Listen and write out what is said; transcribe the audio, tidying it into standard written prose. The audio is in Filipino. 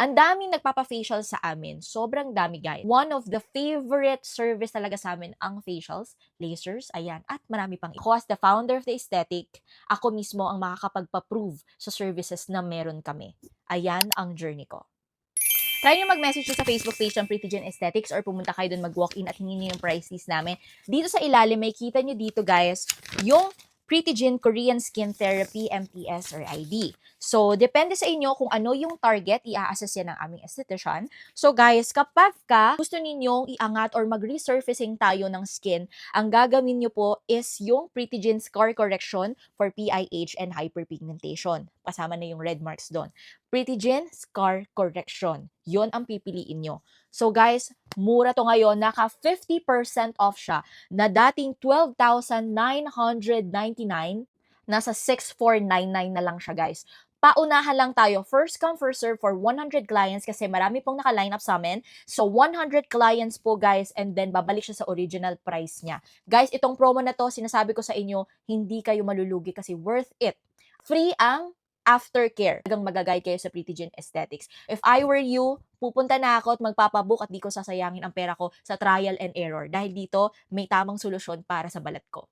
Ang daming nagpapa-facial sa amin, sobrang dami guys. One of the favorite service talaga sa amin ang facials, lasers, ayan, at marami pang iba. Ako as the founder of the aesthetic, ako mismo ang makakapagpa-prove sa services na meron kami. Ayan ang journey ko. Try nyo mag-message sa Facebook page ng Pretty Gen Aesthetics or pumunta kayo doon mag-walk-in at hingin nyo yung price list namin. Dito sa ilalim, may kita nyo dito guys, yung Pretty Gen Korean Skin Therapy MTS or ID. So, depende sa inyo kung ano yung target, i-assess yan ng aming esthetician. So guys, kapag gusto ninyong iangat or mag-resurfacing tayo ng skin, ang gagawin nyo po is yung Pretty Gen Scar Correction for PIH and hyperpigmentation. Kasama na yung red marks doon. Pretty Gen Scar Correction. Yon ang pipiliin nyo. So guys, mura to ngayon. Naka 50% off siya na dating 12,999, nasa 6,499 na lang siya guys. Paunahan lang tayo. First come, first serve for 100 clients kasi marami pong naka-line up sa amin. So 100 clients po guys and then babalik siya sa original price niya. Guys, itong promo na to, sinasabi ko sa inyo, hindi kayo malulugi kasi worth it. Free ang aftercare. Talagang magagay kayo sa Pretty Gen Aesthetics. If I were you, pupunta na ako at magpapabook at di ko sasayangin ang pera ko sa trial and error. Dahil dito, may tamang solusyon para sa balat ko.